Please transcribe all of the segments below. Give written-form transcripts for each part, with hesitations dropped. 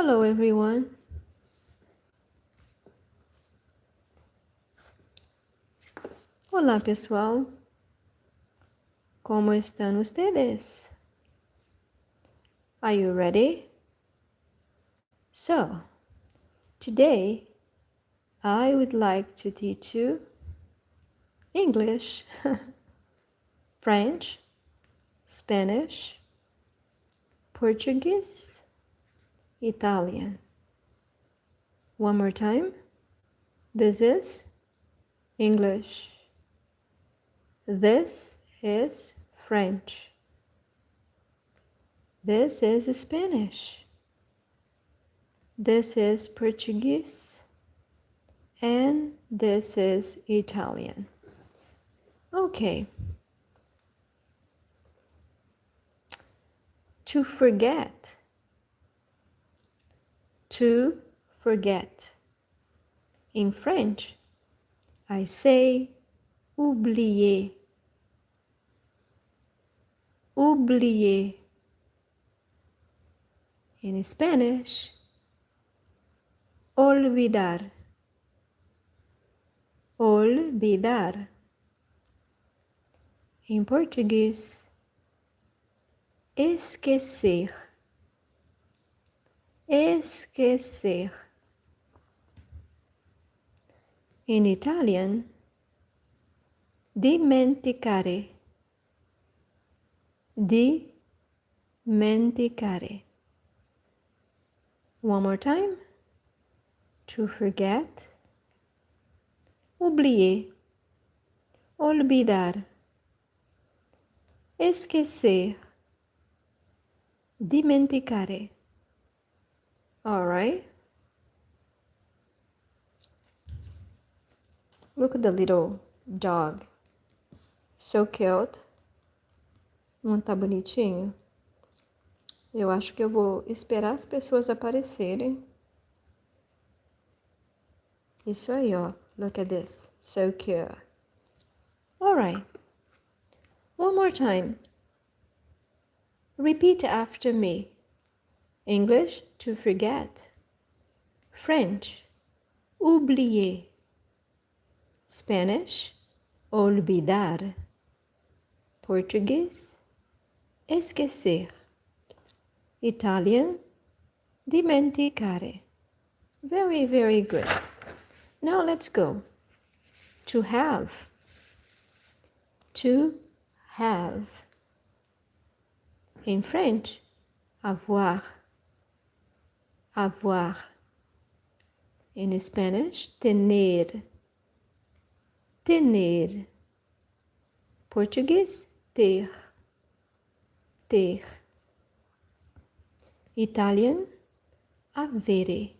Hello, everyone. Olá, pessoal. ¿Cómo están ustedes? Are you ready? So, today I would like to teach you English, French, Spanish, Portuguese, Italian. One more time. This is English. This is French. This is Spanish. This is Portuguese. And this is Italian. Okay. To forget. To forget. In French, I say oublier. Oublier. In Spanish, olvidar. Olvidar. In Português, esquecer. Esquecer. In Italian, dimenticare. Dimenticare. One more time. To forget. Oublier. Olvidar. Esquecer. Dimenticare. All right. Look at the little dog. So cute. Não tá bonitinho? Eu acho que eu vou esperar as pessoas aparecerem. Isso aí, ó. Look at this. So cute. All right. One more time. Repeat after me. English, to forget. French, oublier. Spanish, olvidar. Portuguese, esquecer. Italian, dimenticare. Very, very good. Now let's go. To have. To have. In French, avoir. Avoir. In Spanish, tener. Tener. Português, ter. Ter. Italian, avere.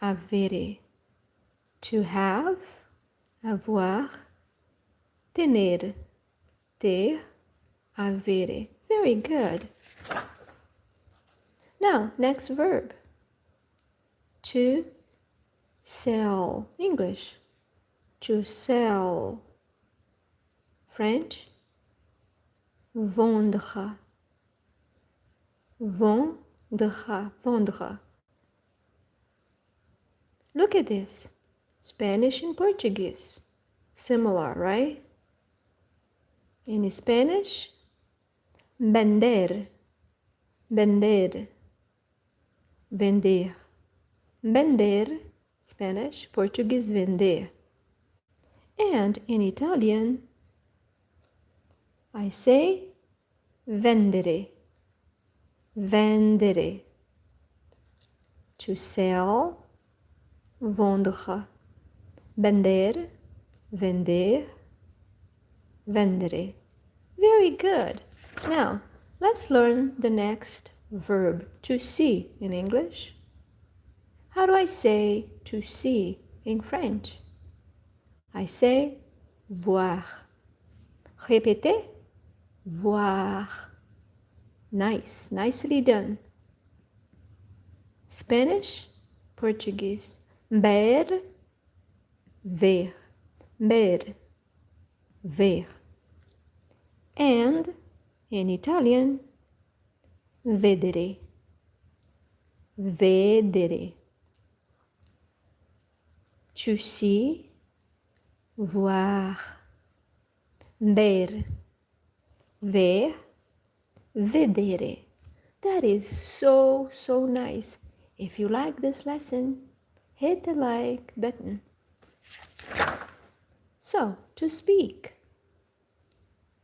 Avere. To have, avoir, tener. Ter, avere. Very good. Now, next verb. To sell. English. To sell. French. Vendre. Vendre. Vendre. Look at this. Spanish and Portuguese. Similar, right? In Spanish, vender. Vender. Vender. Vender. Spanish. Portuguese, vender. And in Italian, I say vendere. Vendere. To sell, vendre. Vender, vender, vendere. Very good. Now, let's learn the next verb, to see in English. How do I say to see in French? I say voir. Répétez. Voir. Nice. Nicely done. Spanish, Portuguese. Ver. Ver. Ver. Ver. And in Italian, vedere. vedere. To see, voir. Ver, ver, vedere. That is so, so nice. If you like this lesson, hit the like button. So, to speak.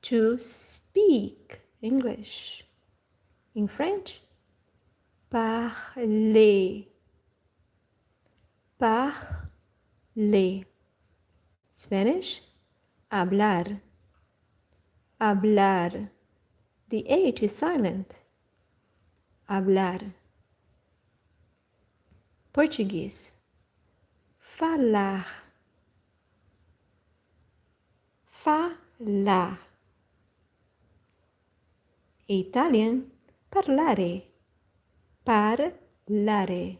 To speak English. In French, parler. Parler. Spanish, hablar. Hablar. The H is silent. Hablar. Portuguese, falar. Falar. Italian, parlare. Parlare.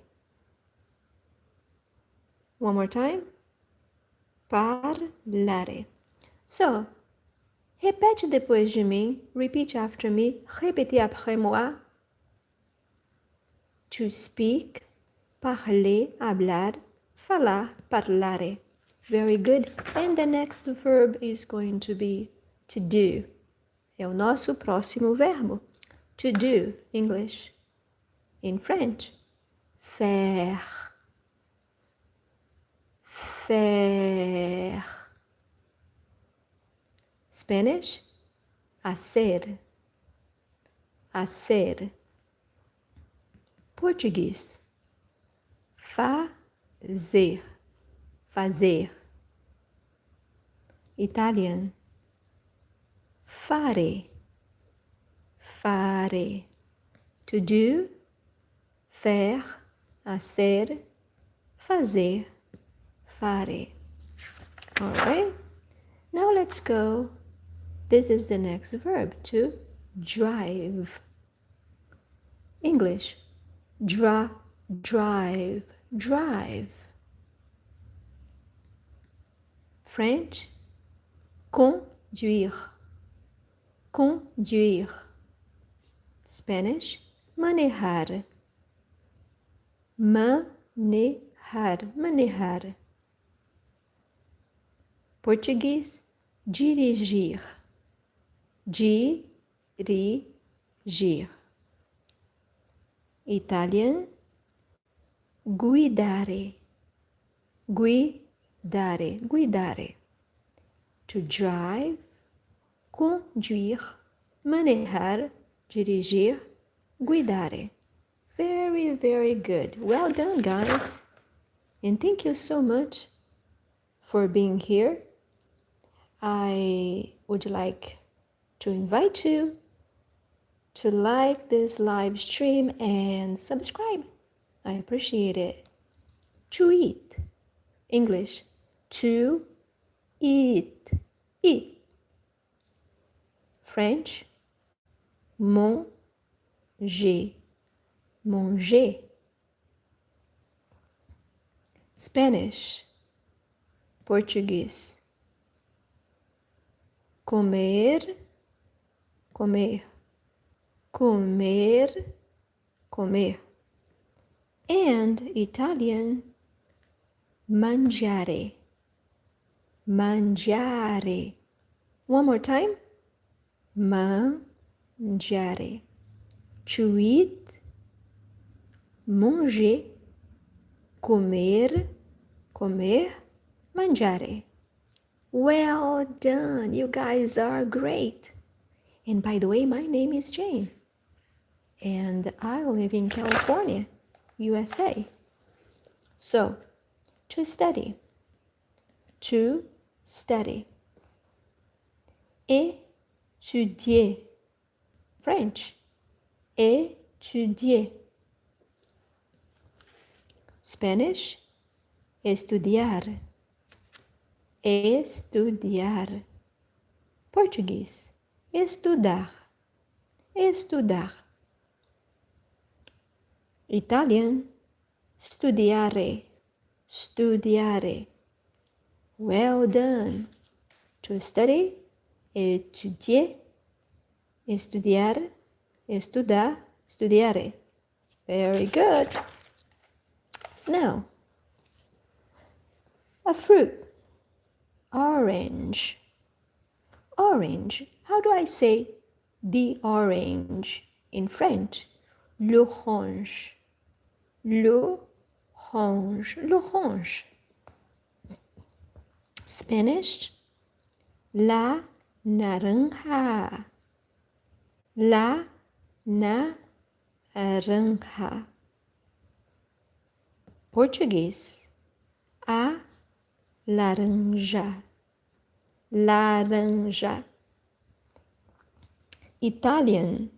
One more time. Parlare. So, répète depois de mim. Repeat after me. Répétez après moi. To speak, parler, hablar, falar, parlare. Very good. And the next verb is going to be to do. É o nosso próximo verbo. To do, English. In French, faire. Faire. Spanish, hacer. Hacer. Português, fazer. Fazer. Italian, fare. Fare. To do, faire, hacer, fazer, fare. All right. Now let's go. This is the next verb, to drive. English, drive, drive. French, conduire, conduire. Spanish, manejar, manejar, manejar. Português, dirigir, dirigir. Italian, guidare, guidare, guidare. To drive, conduire, manejar, dirigir, guidare. Very, very good. Well done, guys. And thank you so much for being here. I would like to invite you to like this live stream and subscribe. I appreciate it. To eat. English, to eat. Eat. French, manger. Manger. Spanish, Português, comer, comer, comer, comer. And Italian, mangiare, mangiare. One more time. Mangiare. To eat, manger, comer, comer, mangiare. Well done. You guys are great. And by the way, my name is Jane. And I live in California, USA. So, to study. To study. Étudier. French. Étudier. Spanish. Estudiar. Estudiar. Português. Estudar. Estudar. Italian. Studiare. Studiare. Well done. To study, étudier, estudiar, estudar, studiare. Very good. Now, a fruit. Orange. Orange. How do I say the orange in French? L'orange. L'orange. L'orange. Spanish. La naranja. La naranja. Português. A laranja. Laranja. Italian.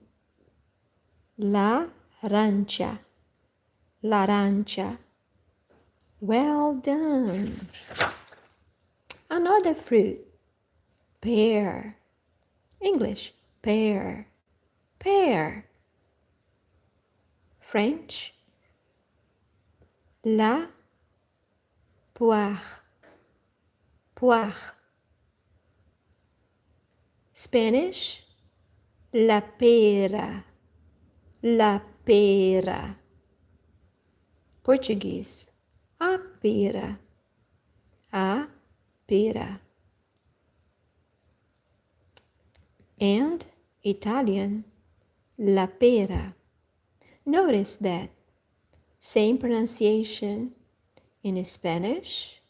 Laranja. Laranja. Well done. Another fruit. Pear. English. Pear. Pear. French. La poire. Poire. Spanish. La pera. La pera. Português. A pera. A pera. And Italian. La pera. Notice that same pronunciation in Spanish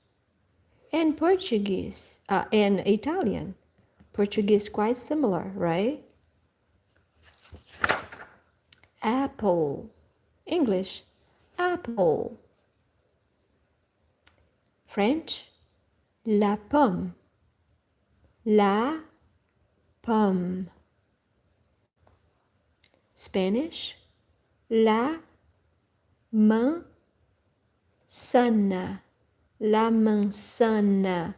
and Portuguese and Italian. Portuguese quite similar, right? Apple. English. Apple. French. La pomme. La pomme. Spanish. La manzana. La manzana.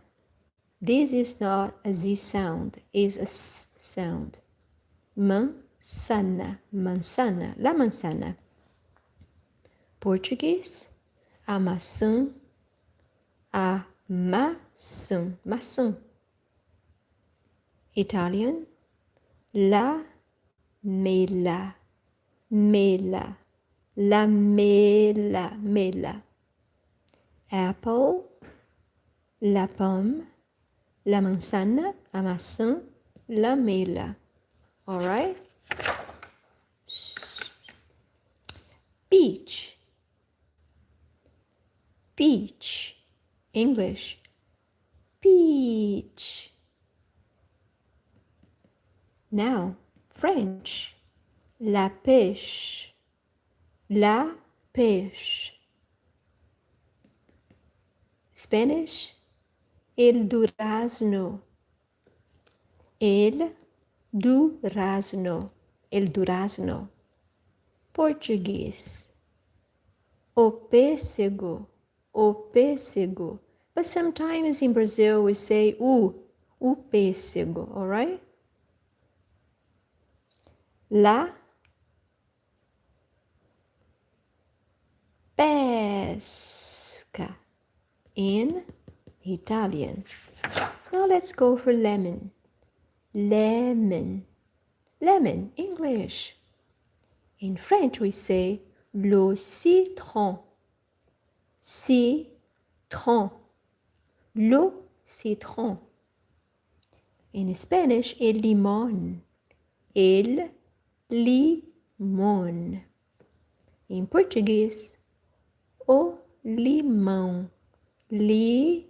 This is not a Z sound, it's a S sound. Manzana. Manzana. La manzana. Português. A maçã. A maçã. Maçã. Italian. La mela. Mela. La mela. Mela. Apple. La pomme. La manzana. A maçã. La mela. All right? Peach. Peach. English. Peach. Now, French. La pêche. La pêche. Spanish. El durazno. El durazno. El durazno. Português. O pêssego. O pêssego. But sometimes in Brazil we say o pêssego, all right? La pesca in Italian. Now let's go for lemon. Lemon. Lemon, English. In French we say le citron. Citron. Le citron. In Spanish, el limón. El limón. In Portuguese, o limão. Limão.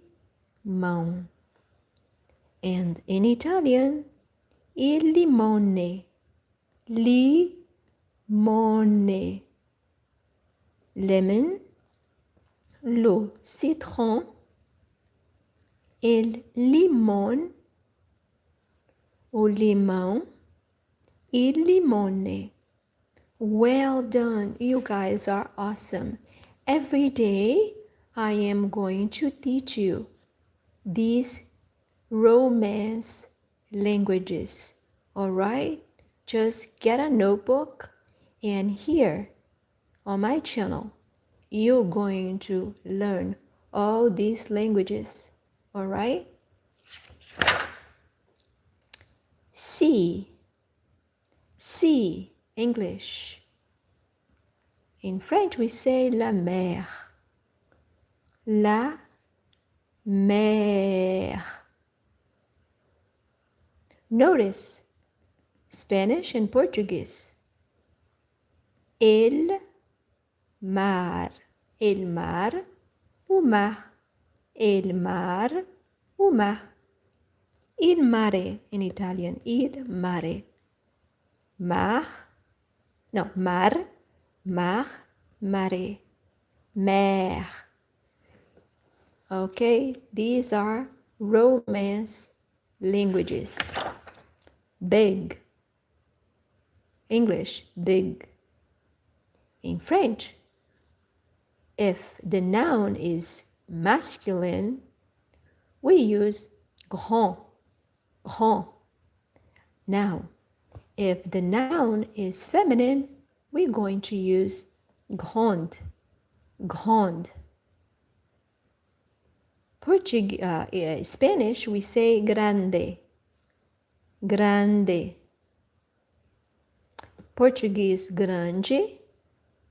And in Italian, il limone. Limone. Lemon, le citron, el limón, o limão, il limone. Well done. You guys are awesome. Every day I am going to teach you these Romance languages. All right? Just get a notebook and here on my channel, you're going to learn all these languages. All right? See. See, English. In French, we say la mer. La mer. Notice Spanish and Portuguese. El mar. El mar, o mar. El mar, o mar. Il mare in Italian. Il mare. Mar, no, mar, mare. Mer. Okay, these are Romance languages. Big. English, big. In French, if the noun is masculine, we use grand, grand. Now, if the noun is feminine, we're going to use grande, grande. Spanish, we say grande, grande. Portuguese, grande,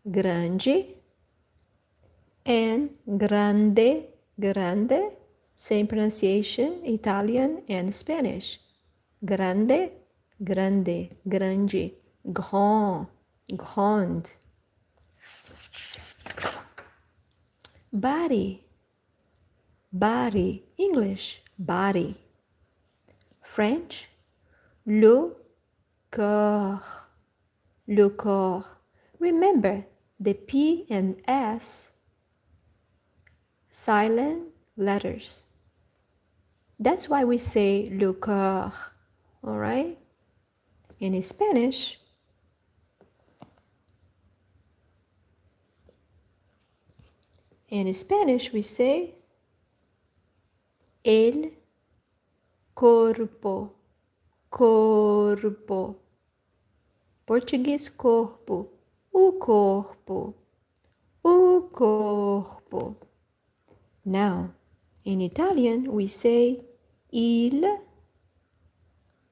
grande. And grande, grande. Same pronunciation, Italian and Spanish. Grande, grande, grande. Grand, grande. Body, body. English, body. French, le corps, le corps. Remember, the P and S silent letters. That's why we say le corps, all right? In Spanish, we say el corpo, corpo. Português, corpo, o corpo, o corpo. Now, in Italian, we say il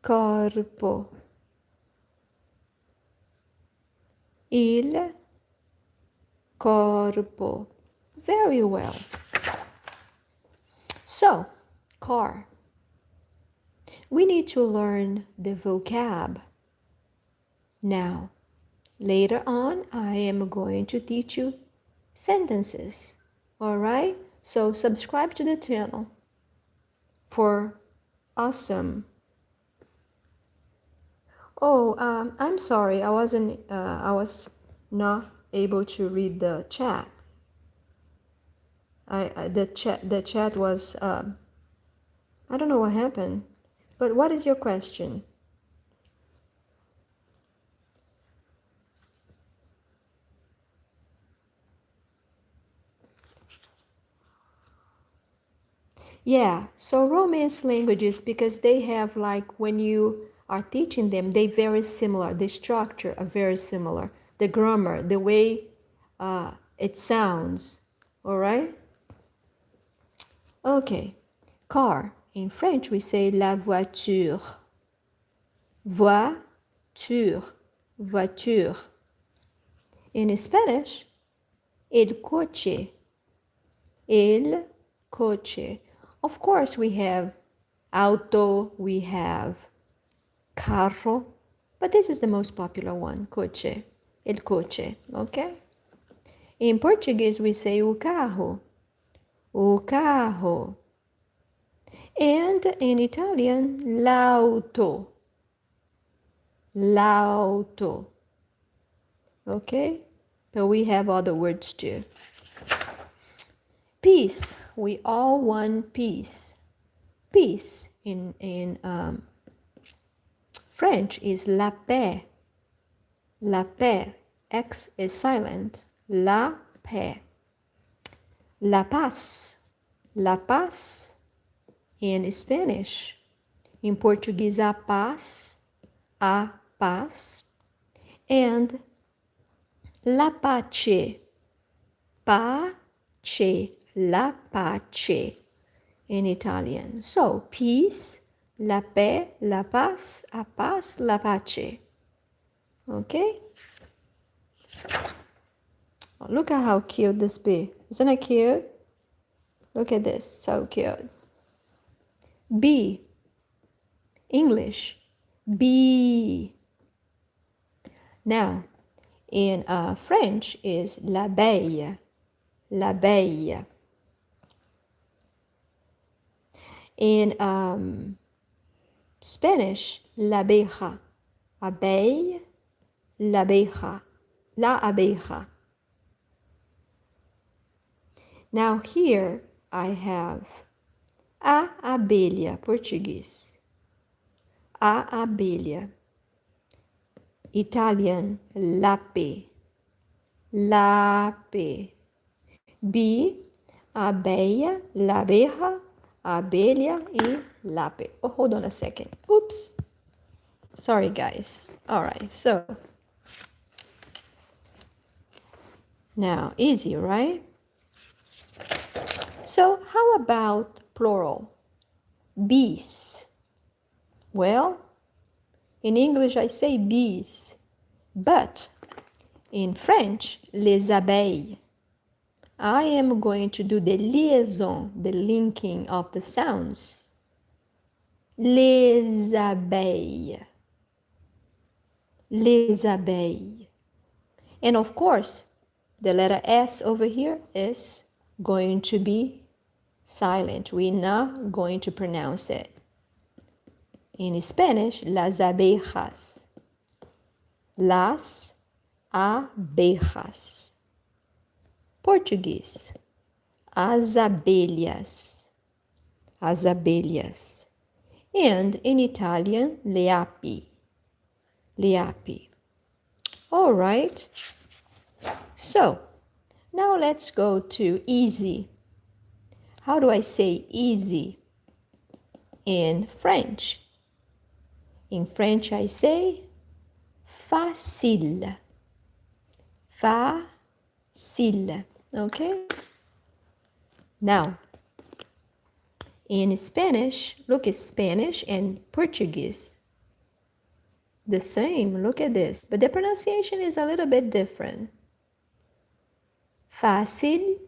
corpo, il corpo. Very well. So, car. We need to learn the vocab. Now, later on, I am going to teach you sentences. All right? So subscribe to the channel for awesome. Oh, I'm sorry. I was not able to read the chat. The chat was, I don't know what happened. But what is your question? Yeah, so Romance languages, because they have, like, when you are teaching them, they very similar. The structure are very similar. The grammar, the way it sounds. All right? Okay. Car. In French, we say la voiture. Voiture. Voiture. In Spanish, el coche. El coche. Of course, we have auto, we have carro, but this is the most popular one, coche, el coche, okay? In Portuguese, we say o carro, o carro. And in Italian, l'auto, l'auto, okay? But we have other words too. Peace, we all want peace. Peace in French is la paix. La paix. X is silent. La paix. La paz. La paz in Spanish. In Portuguese, a paz. A paz. And la pace. Pace. La pace in Italian. So, peace, la paix, la paz, a paz, la pace. Okay? Look at how cute this bee. Isn't it cute? Look at this, so cute. Bee, English, bee. Now, in French is l'abeille, l'abeille. In Spanish, la abeja, abeille, la abeja, la abeja. Now here I have a abelha, Portuguese. A abelha. Italian, l'ape, l'ape. B, abeia, l'abeja, abelha e l'ape. Oh, hold on a second. Oops. Sorry, guys. All right, so now easy, right? So how about plural? Bees. Well, in English I say bees, but in French, les abeilles. I am going to do the liaison, the linking of the sounds. Les abeilles. Les abeilles. And of course, the letter S over here is going to be silent. We're not going to pronounce it. In Spanish, las abejas. Las abejas. Português, as abelhas. As abelhas. And in Italian, le api. Le api. All right. So, now let's go to easy. How do I say easy in French? In French, I say facile. Facile. Okay? Now, in Spanish, look at Spanish and Portuguese. The same, look at this. But the pronunciation is a little bit different. Fácil,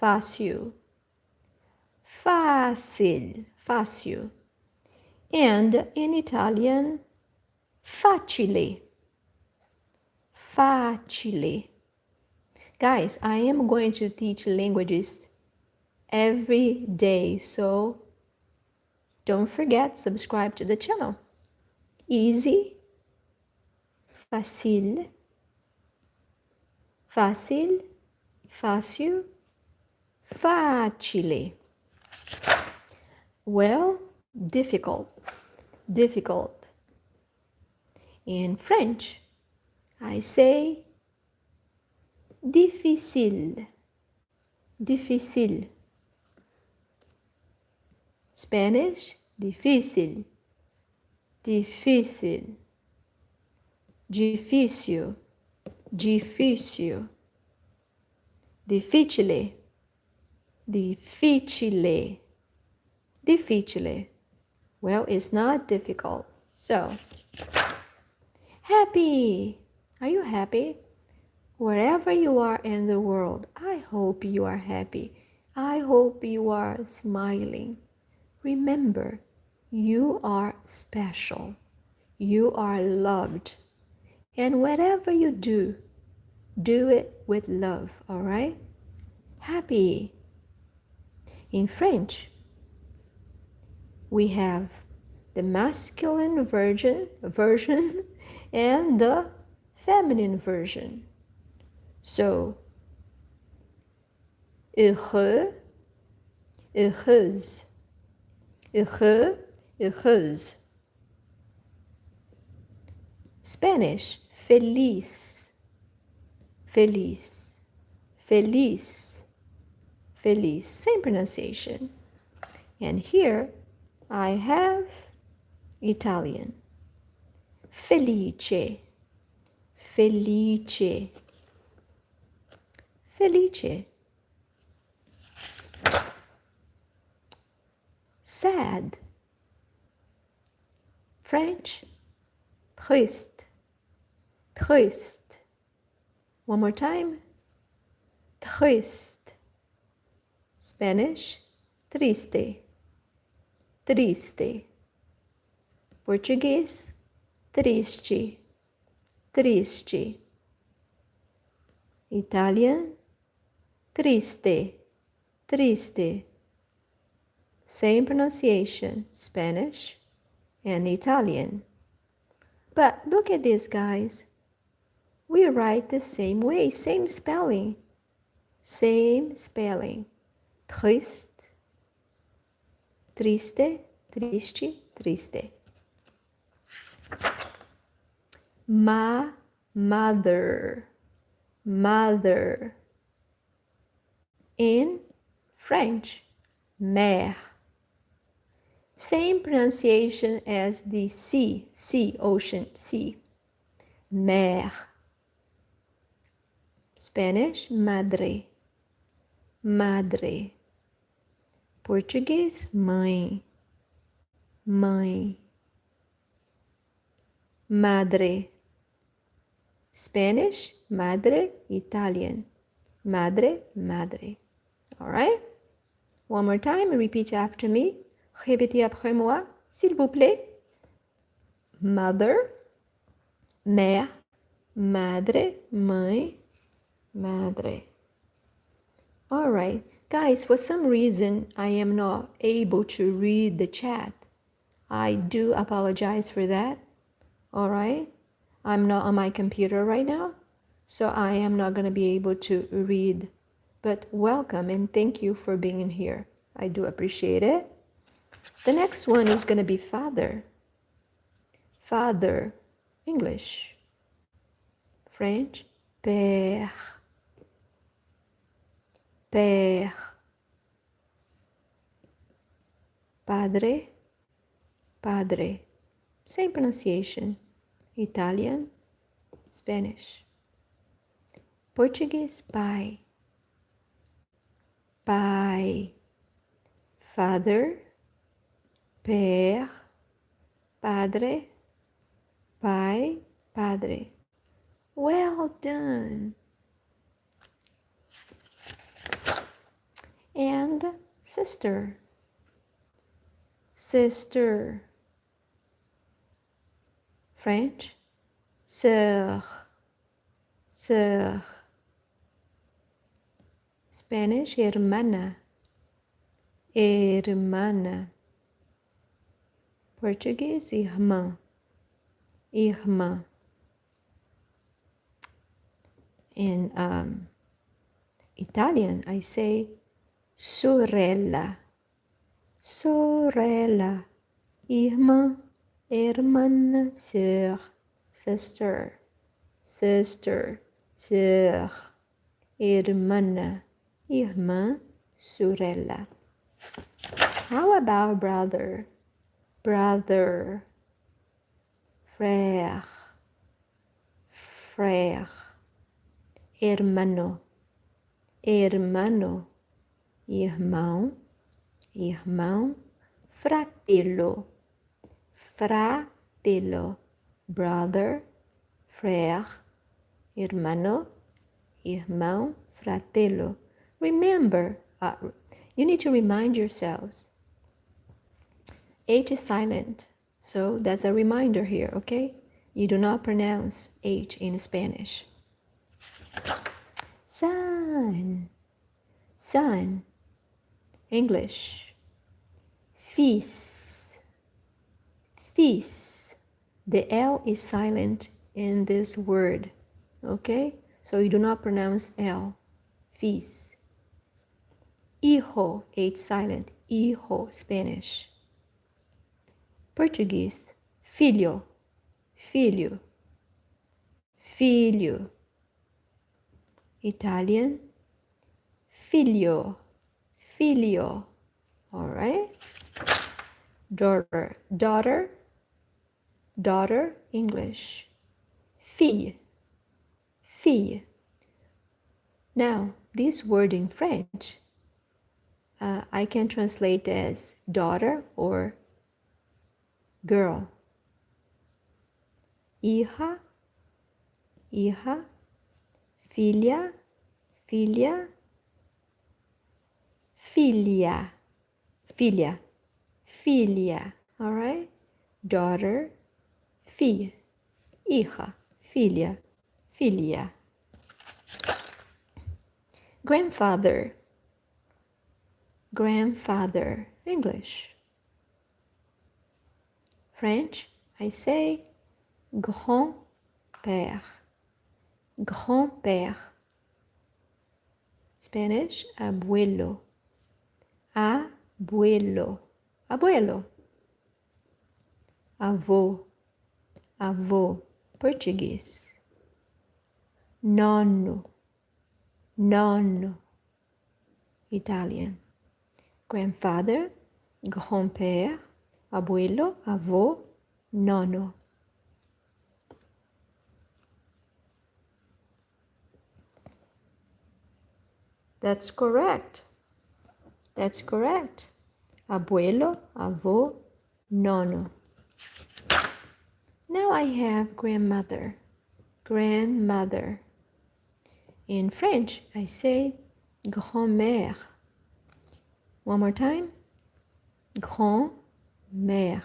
fácil. Fácil, fácil. And in Italian, facile. Facile. Guys, I am going to teach languages every day, so don't forget, subscribe to the channel. Easy, fácil, fácil, fácil, facile. Well, difficult, difficult. In French, I say difficile, difficile. Spanish, difícil, difícil. Difícil, difícil. Difficile, difficile, difficile. Well, it's not difficult. So, happy. Are you happy? Wherever you are in the world, I hope you are happy. I hope you are smiling. Remember, you are special. You are loved. And whatever you do, do it with love, all right? Happy. In French, we have the masculine version and the feminine version. So, heureux, heureuse, heureux, heureuse. Spanish, feliz, feliz, feliz, feliz. Same pronunciation. And here I have Italian. Felice, felice, felice. Sad. French, triste, triste. One more time. triste. Spanish, triste, triste. Português, triste, triste. Italian, triste, triste. Same pronunciation, Spanish and Italian. But look at this, guys. We write the same way, same spelling. Same spelling. Triste, triste, triste, triste. Mother, mother. In French, mère. Same pronunciation as the sea, ocean, sea. Mère. Spanish, madre, madre. Português, mãe, mãe. Madre. Spanish, madre. Italian, madre, madre. All right? One more time, repeat after me. Répétez après moi, s'il vous plaît. Mother, mère, madre, mãe, madre. All right. Guys, for some reason, I am not able to read the chat. I do apologize for that. All right? I'm not on my computer right now, so I am not going to be able to read. But welcome and thank you for being here. I do appreciate it. The next one is going to be father. Father, English. French, père. Père. Padre, padre. Same pronunciation. Italian, Spanish. Portuguese, pai. Pai. Father, père, padre, pai, padre. Well done. And sister. Sister. French, sœur, sœur. Spanish, hermana, hermana. Portuguese, irmã, irmã. In Italian, I say sorella, sorella, irmã, hermana, sœur, sister, sister, sœur, hermana, irmã, sorella. How about brother? Brother, frère, frère, hermano, hermano, irmão, irmão, fratello, fratello, brother, frère, hermano, irmão, fratello. Remember, you need to remind yourselves. H is silent, so that's a reminder here, okay? You do not pronounce H in Spanish. Son, son, English. Fils, fils. The L is silent in this word, okay? So you do not pronounce L. Fils. Hijo, H silent. Hijo, Spanish. Portuguese, filho, filho, filho. Italian, figlio, figlio. All right? Daughter, daughter, daughter, English. Fille, fille. Now, this word in French, I can translate as daughter or girl. Hija, hija, filha, Filha, filha, filha, filha. All right? Daughter, filha, hija, filha, filha. Grandfather, grandfather. English. French, I say grand-père, grand-père. Spanish, abuelo, abuelo, abuelo. Avô, avô. Português, nonno, nonno. Italian. Grandfather, grand-père, abuelo, avô, nonno. That's correct. That's correct. Abuelo, avô, nonno. Now I have grandmother, grandmother. In French, I say grand-mère. One more time. Grand-mère.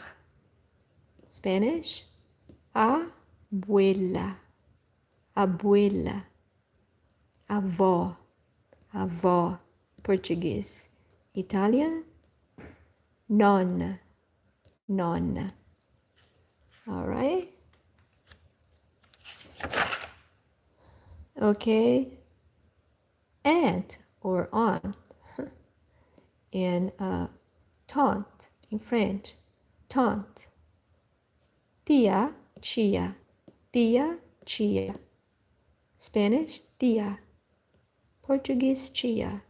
Spanish, abuela, abuela. Avó, avó. Português. Italian, nonna, nonna. All right? Okay. Aunt or aunt. And tante in French, tante. Tia, tia. Tia, tia. Spanish, tia. Portuguese, tia.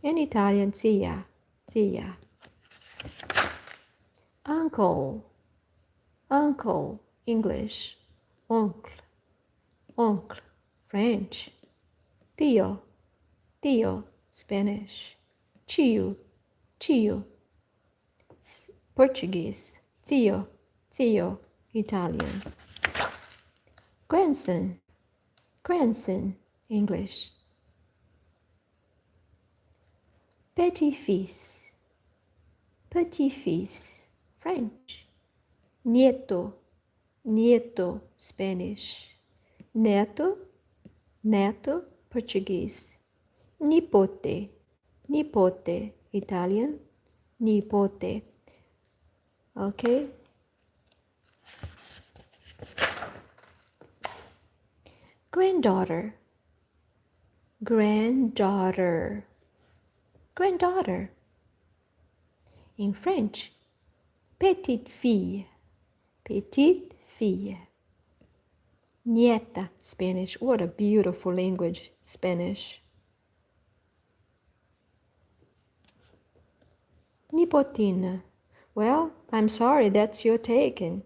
And Italian, zia, zia. Uncle, uncle. English, oncle, oncle. French, tio, tio. Spanish, tio, tio. Portuguese, tio, tio. Italian. Grandson, grandson. English. Petit-fils, petit-fils. French. Nieto, nieto. Spanish. Neto, neto. Portuguese. Nipote, nipote. Italian. Nipote. Okay? Granddaughter, granddaughter, granddaughter. In French, petite fille, petite fille. Nieta, Spanish. What a beautiful language, Spanish. Nipotina. Well, I'm sorry, that's your taken.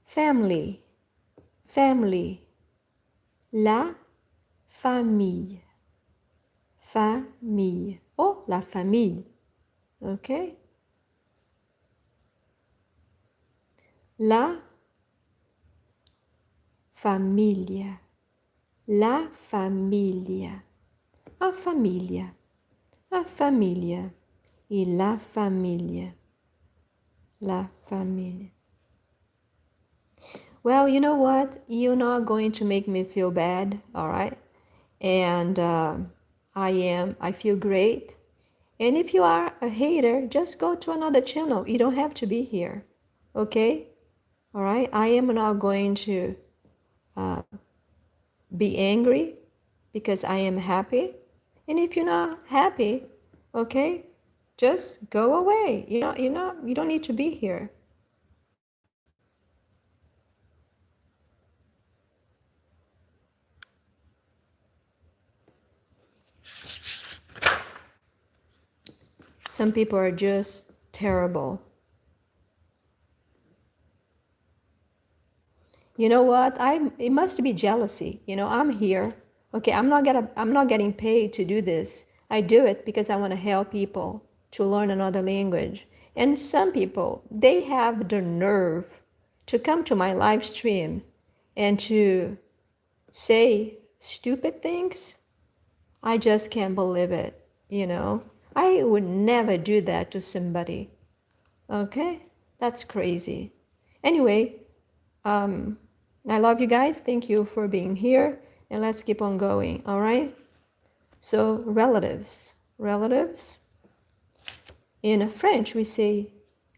Family, family. La famille, famille. Oh, la famille. Okay? La familia, la familia. A família, a família. E la família, la família. Well, you know what? You're not going to make me feel bad, all right? And I feel great. And if you are a hater, just go to another channel. You don't have to be here, okay? All right? I am not going to be angry because I am happy. And if you're not happy, okay, just go away. You don't need to be here. Some people are just terrible. You know what? It must be jealousy. You know, I'm here. Okay, I'm not getting paid to do this. I do it because I want to help people to learn another language. And some people, they have the nerve to come to my live stream and to say stupid things, I just can't believe it, you know. I would never do that to somebody. Okay? That's crazy. Anyway, I love you guys. Thank you for being here. And let's keep on going, all right? So, relatives. Relatives. In French, we say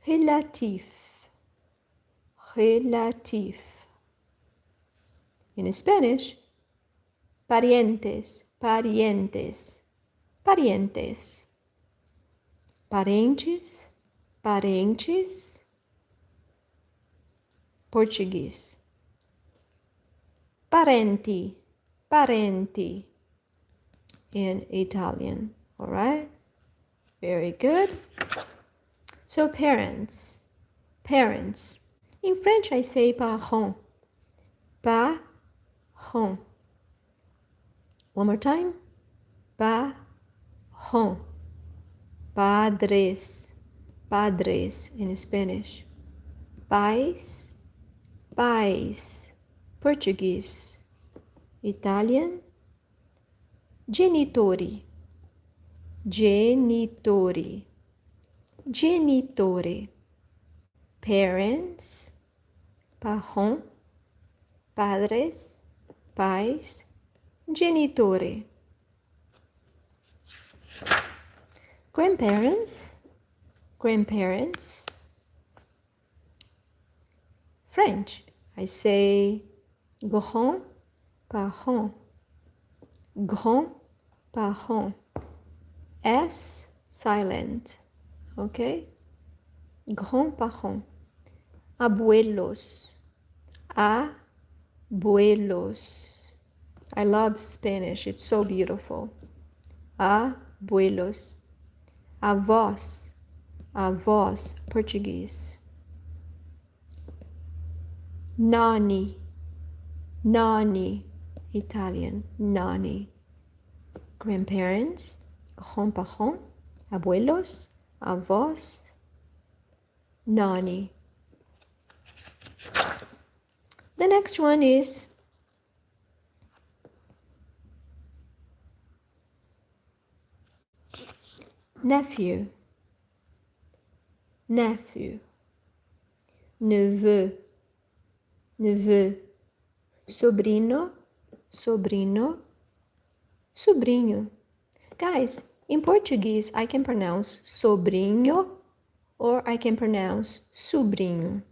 relatif. Relatif. In Spanish, parientes. Parientes. Parientes. Parentes. Parentes. Portuguese. Parenti. Parenti. In Italian. All right? Very good. So parents. Parents. In French, I say parents. Parents. One more time. Parents. Padres. Padres in Spanish. Pais. Pais. Portuguese. Italian. Genitori. Genitori. Genitore. Parents. Parents. Padres. Pais. Genitore. Grandparents. Grandparents. French. I say grands-parents. Grands-parents. S silent. Okay? Grands-parents. Abuelos. Abuelos. I love Spanish. It's so beautiful. Abuelos. Avós. Avós. Portuguese. Nani. Nani. Italian. Nani. Grandparents. Grands-parents. Abuelos. Avós. Nani. The next one is nephew. Nephew. Neveu. Neveu. Sobrino. Sobrino. Sobrinho. Guys, in Portuguese, I can pronounce sobrinho or I can pronounce sobrinho.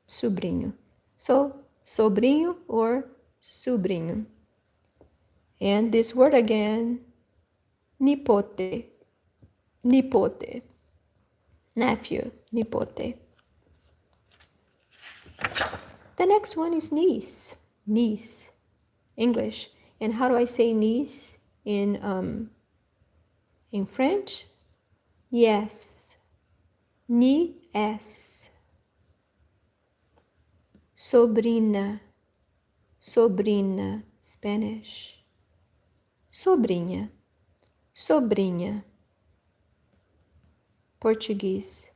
Sobrinho. So, sobrinho or sobrinho. And this word again, nipote. Nipote. Nephew. Nipote. The next one is niece. Niece. English. And how do I say niece in French? Yes. Niece. Sobrina. Sobrina. Spanish. Sobrinha. Sobrinha. Portuguese.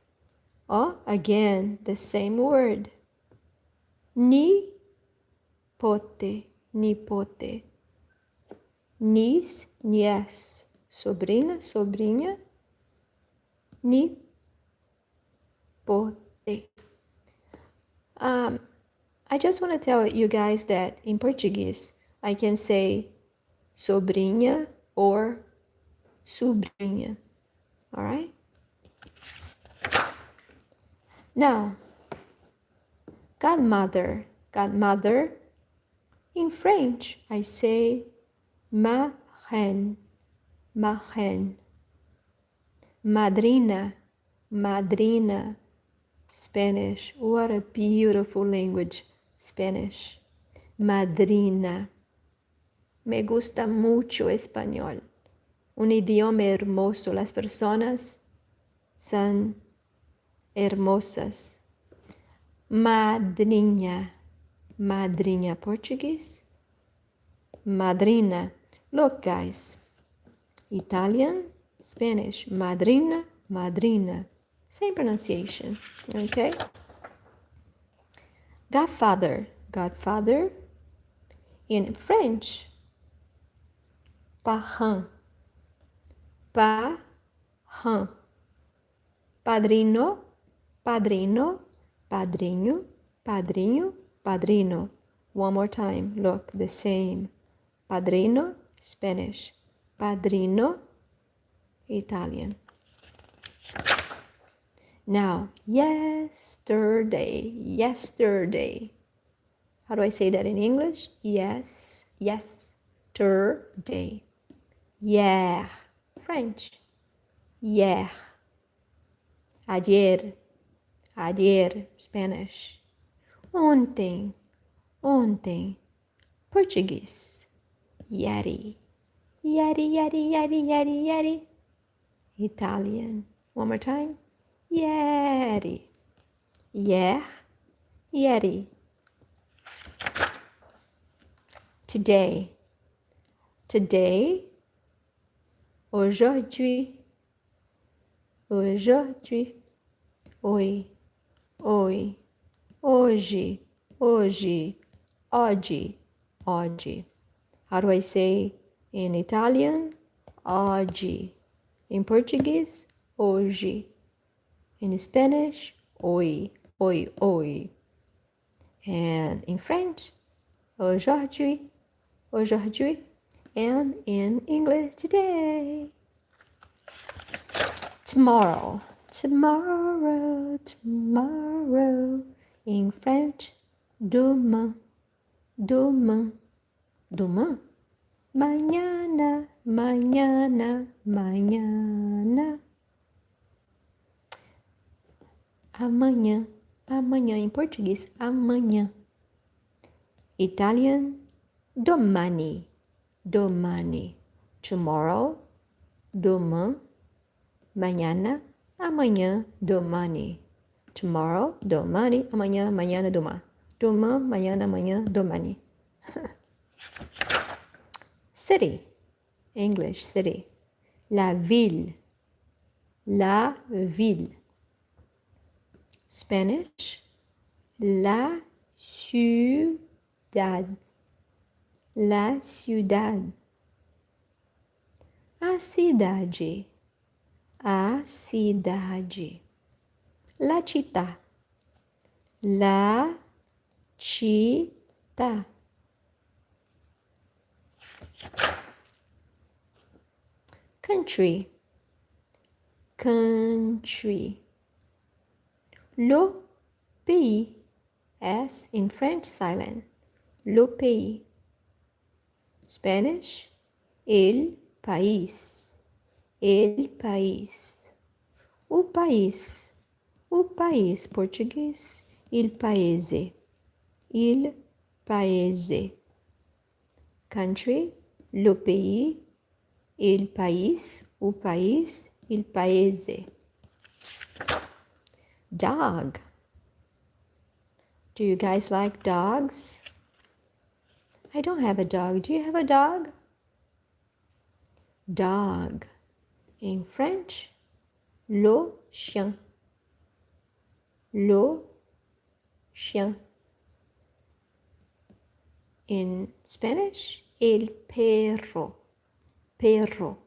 Oh, again, the same word. Nipote. Nipote. Niece, niece. Sobrina, sobrinha. Nipote. I just want to tell you guys that in Portuguese, I can say sobrinha or sobrinha. All right? Now, godmother. Godmother. In French, I say marraine. Marraine. Madrina. Madrina. Spanish. What a beautiful language. Spanish. Madrina. Me gusta mucho español. Un idioma hermoso. Las personas son hermosas. Madrinha. Madrinha. Portuguese. Madrina. Look, guys. Italian, Spanish. Madrina, madrina. Same pronunciation. Okay? Godfather. Godfather. In French, parrain. Parrain. Padrino. Padrino. Padrinho. Padrinho. Padrino. One more time. Look, the same. Padrino, Spanish. Padrino, Italian. Now, yesterday. Yesterday. How do I say that in English? Yes, yesterday. Hier, French. Hier. Ayer. Ayer, Spanish. Ontem. Ontem, Portuguese. Ieri. Ieri, ieri, ieri, ieri, ieri. Italian. One more time. Ieri. Hier, ieri. Today. Today. Aujourd'hui. Aujourd'hui. Oi. Oi. Hoje. Hoje. Oggi. Oggi. How do I say in Italian? Oggi. In Portuguese? Hoje. In Spanish? Oi. Oi, oi. And in French? Aujourd'hui. Aujourd'hui. And in English, today. Tomorrow. Tomorrow. Tomorrow. In French? Demain. Demain. Demain. Mañana. Mañana. Mañana. Amanhã. Amanhã. Em português, amanhã. Italian, domani. Domani. Tomorrow. Demain. Mañana. Amanhã. Domani. Tomorrow. Domani. Amanhã. Mañana. Demain. Demain. Mañana. Amanhã. Domani. City. English, city. La ville. La ville. Spanish, la ciudad. La ciudad. A cidade. A cidade. La città. La città. Country. Country. Le pays. S in French silent. Le pays. Spanish. El país. El país. O país. O país. Português. Il paese. Il paese. Country. Le pays. El país. O país. Il paese. Dog. Do you guys like dogs? I don't have a dog. Do you have a dog? Dog. In French, le chien. Le chien. In Spanish, el perro. Perro.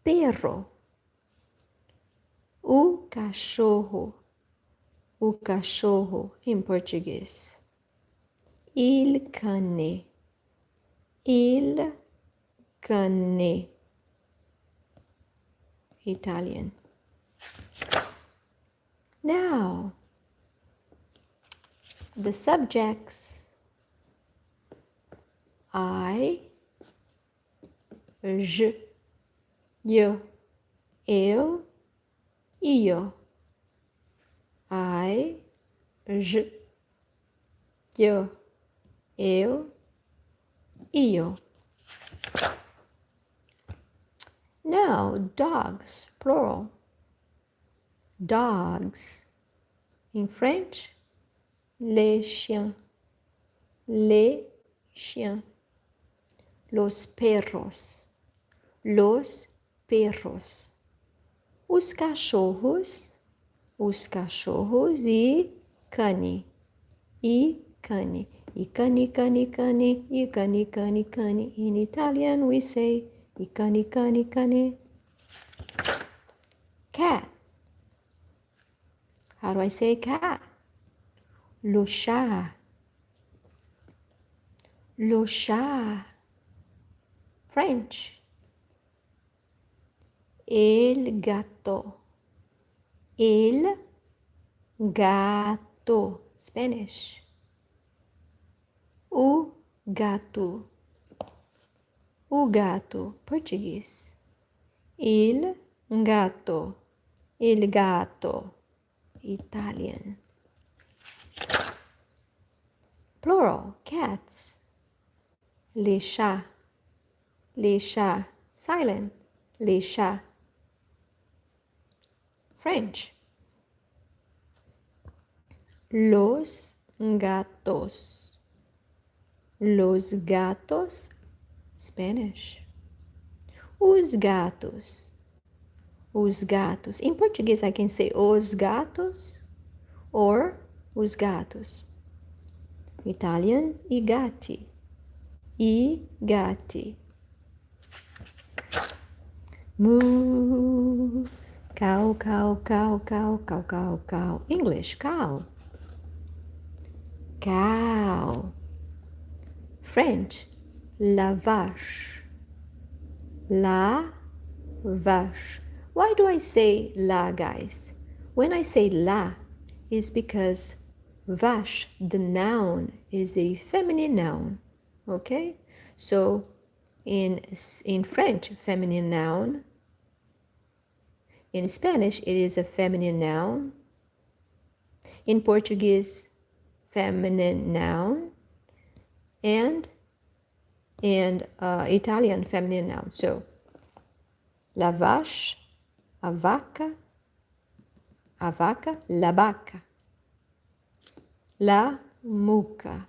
Perro. O cachorro. O cachorro. In Português. Il cane. Il cane. Italian. Now, the subjects. I, je, eu, io. I, je, eu, io. Now, dogs, plural. Dogs. In French, les chiens. Les chiens. Los perros. Los perros. Os cachorros. Os cachorros e cane. I cani. I cani, cani, cani. I cani, cani, cani. In Italian we say I cani, cani, cani. Cat. How do I say cat? Lo chat. Lo chat. French. El gato. El gato. Spanish. O gato. O gato. Portuguese. Il gato. Il gato. Italian. Plural. Cats. Les chats. Les chats. Silent. Les chats. French. Los gatos. Los gatos. Spanish. Os gatos. Os gatos. In Portuguese, I can say os gatos or os gatos. Italian, I gatti. I gatti. Moo. Cow, cow, cow, cow, cow, cow, cow. English, cow. Cow. French, la vache. La vache. Why do I say la, guys? When I say la, it's because vache, the noun, is a feminine noun. Okay? So in French, feminine noun. In Spanish, it is a feminine noun. In Portuguese, feminine noun. And in Italian, feminine noun. So, la vache, a vaca, la vaca, la muca.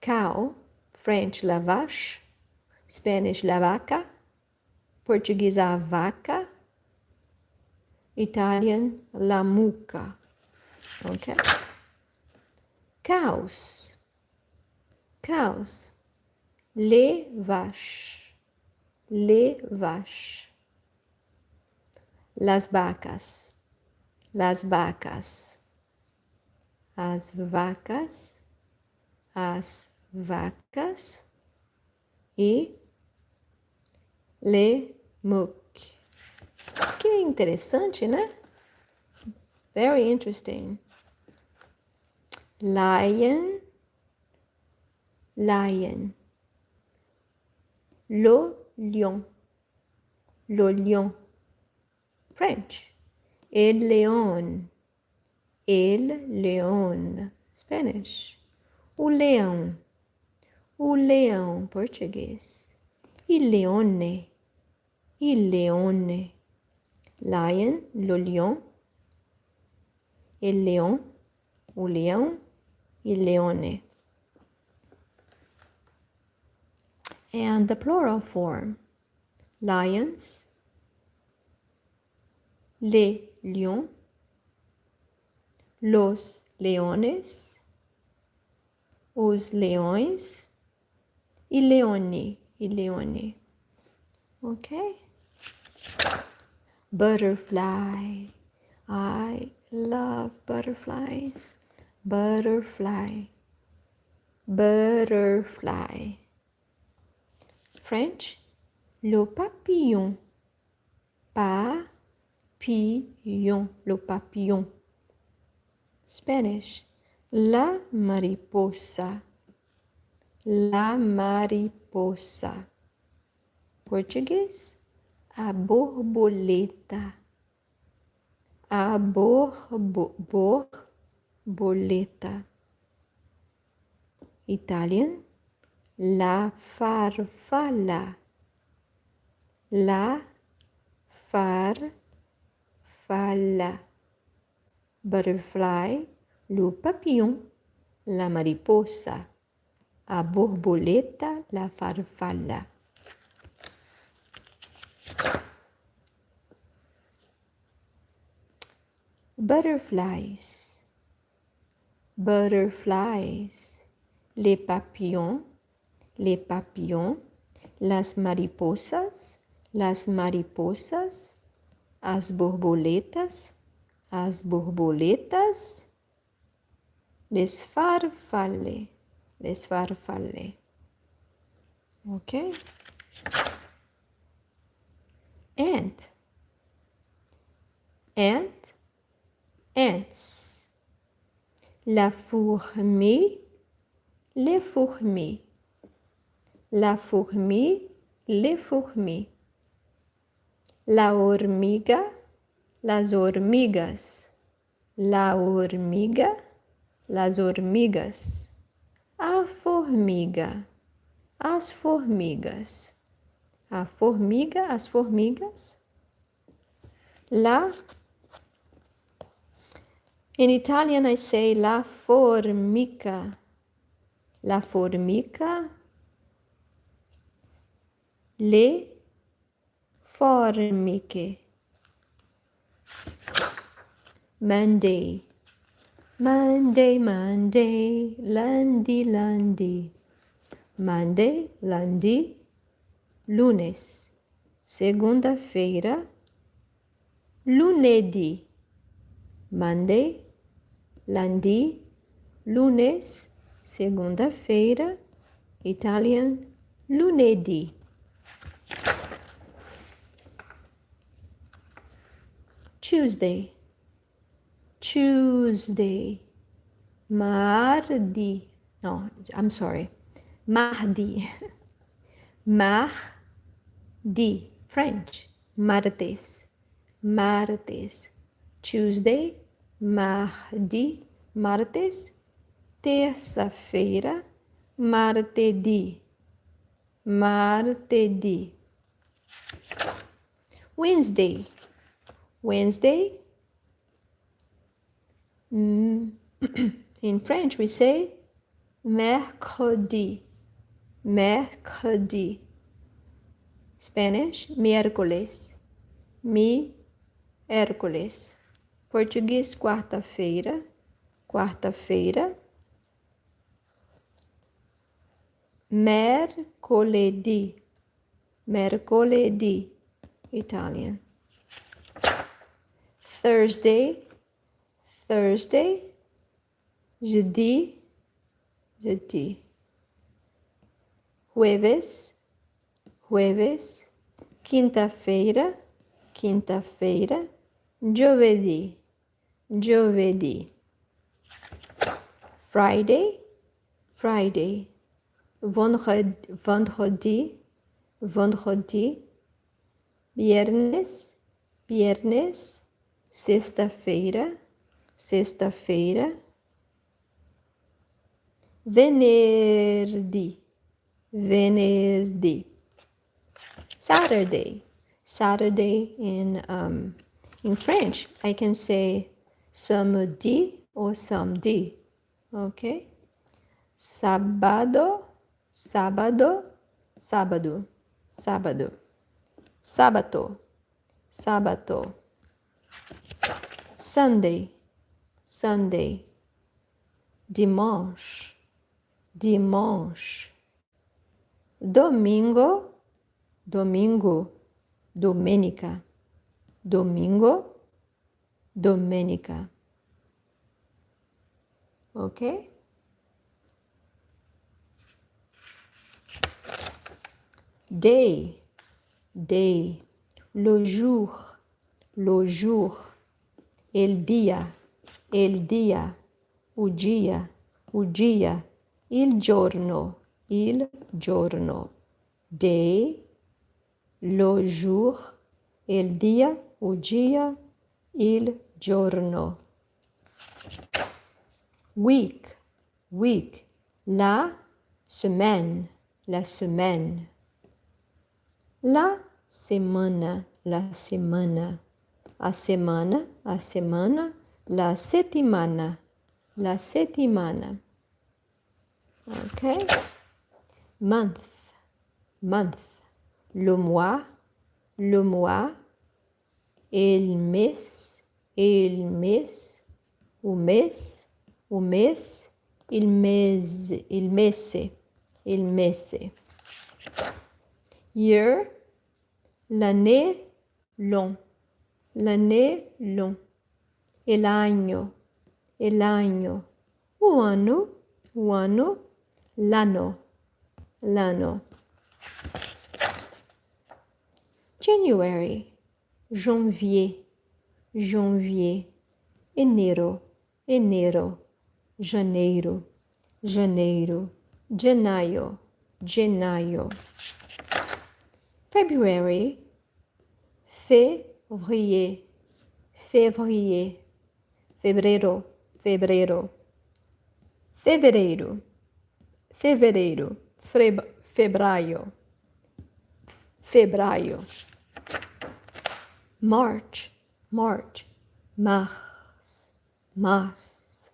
Cow, French, la vache, Spanish, la vaca, Portuguese, a vaca, Italian, la muca. Okay? Cows. Cows. Les vaches. Les vaches. Las vacas. Las vacas. As vacas. As vacas. E le muc. Que interessante, né? Very interesting. Lion. Lion. Le lion. Le lion. French. El león. El león. Spanish. O leão. O leão. Portuguese. Il leone. Il leone. Lion. Le lion. El león. O leão. Il leone. And the plural form. Lions. Les lions. Los leones. Os leões. Il leone. Il leone. Okay? Butterfly. I love butterflies. Butterfly. Butterfly. French, le papillon. Papillon. Le papillon. Spanish, la mariposa. La mariposa. Portuguese, a borboleta. A borboleta. Italian, la farfalla. La farfalla. Butterfly, le papillon, la mariposa. A borboleta, la farfalla. Butterflies. butterflies, les papillons, les papillons, las mariposas, as borboletas, les farfalle, okay? Ant, ants, la fourmi, les fourmis, la fourmi, les fourmis, la hormiga, las hormigas, la hormiga, las hormigas, a formiga, as formigas, a formiga, as formigas, la. In Italian I say la formica, la formica, le formiche. Monday, Monday, Monday, lundi, lundi. Monday, lundi, lunes. Segunda-feira, lunedì. Monday, lundi, lunes. Segunda-feira, Italian, lunedì. Tuesday, Tuesday, mardi, no, I'm sorry, mardi, mardi, French, martes, martes, Tuesday, mardi, martes, terça-feira, martedi, martedi, Wednesday, Wednesday, in French we say mercredi, mercredi. Spanish, miércoles, miércoles. Português, quarta-feira, quarta-feira. Mercoledì, mercoledì. Italian. Thursday, Thursday, jeudi, jeudi. Jueves, jueves, quinta-feira, quinta-feira, giovedì, giovedì. Friday, Friday, vendredi, vendredi. Viernes, viernes, sexta-feira, sexta-feira. Venerdì, venerdì. Saturday, Saturday in French, I can say samedi or samedi, okay? Sábado, sábado, sábado, sábado. Sábado, sábado. Sunday, Sunday. Dimanche, dimanche. Domingo, domingo. Domenica, domingo, domenica. Okay? Day, day, le jour, el dia, o dia, il giorno, day, le jour, el dia, o dia, il giorno. Week, la semaine, la semana, a semana, la settimana, okay? Month, le mois, el mes, o mês, o mês, il mese, il mese, il mese. Year, l'année, long, l'année, long. El año, o ano, l'anno, l'anno. January, janvier, janvier. Enero, enero, janeiro, janeiro. Gennaio, gennaio. February, février, février. Fevereiro, fevereiro. Fevereiro, fevereiro. Febraio, febraio. March, March, mars, mars.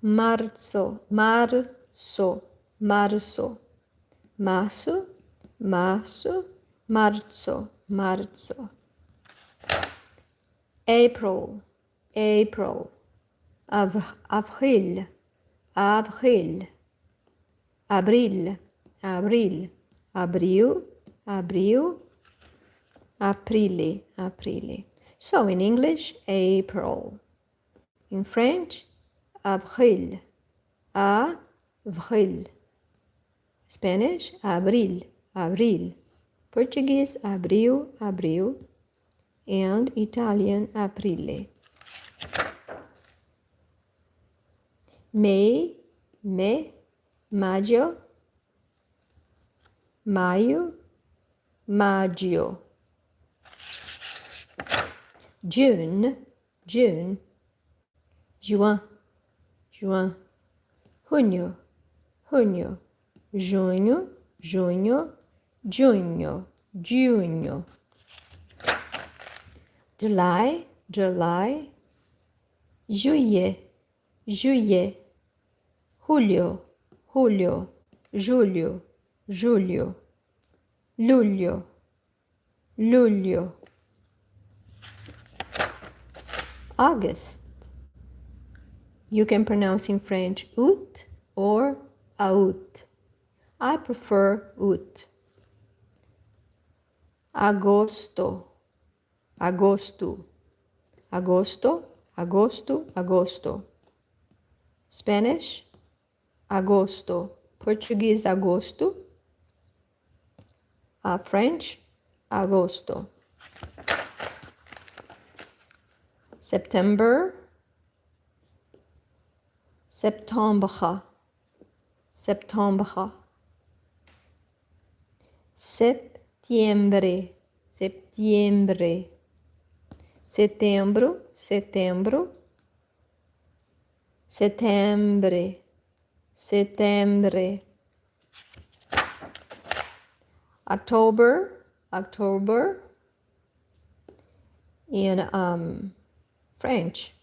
Março, março, março. Março, março, março, março. April, April. Avril, avril. Abril, abril. Abril, abril. Aprile, aprile. So in English, April. In French, avril, avril. Spanish, abril, abril. Portuguese, abril, abril. And Italian, aprile. May, maggio, maio, maggio. June, juin, junho, junho, junho, junho. July, juillet, julho, julho, luglio. August. You can pronounce in French août or août. I prefer août. Agosto, agosto. Spanish, agosto. Portuguese, agosto. French, agosto. September, septembre. Septembre, setembro. Settembre. October. In French,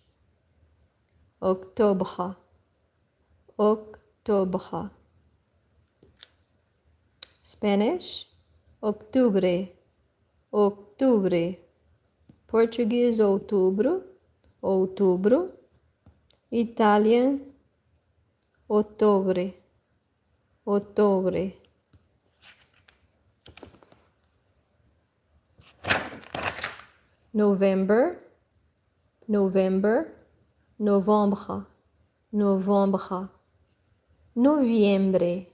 octobre. Spanish, octubre. Portuguese, outubro. Italian, ottobre. November, novembre. Noviembre,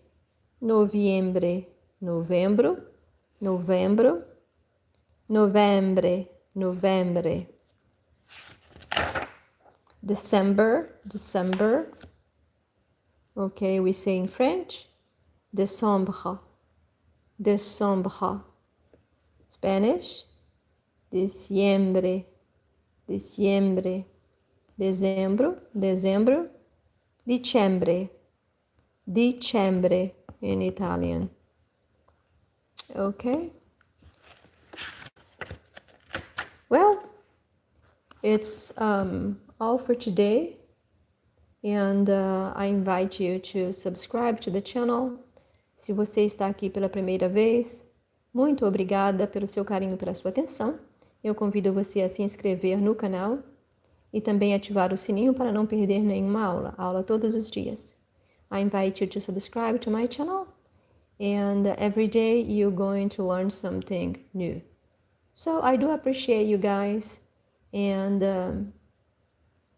novembre. December. Okay, we say in French, décembre. Spanish, diciembre. Dezembro. Dicembre in Italian. Okay. Well, it's all for today, and I invite you to subscribe to the channel. Se você está aqui pela primeira vez, muito obrigada pelo seu carinho, pela sua atenção. Eu convido você a se inscrever no canal e também ativar o sininho para não perder nenhuma aula todos os dias. I invite you to subscribe to my channel, and every day you're going to learn something new. So I do appreciate you guys, and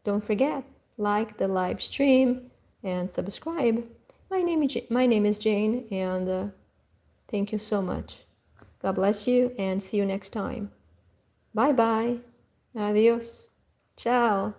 don't forget, like the live stream and subscribe. My name is Jane, and thank you so much. God bless you, and see you next time. Bye bye. Adios. Ciao.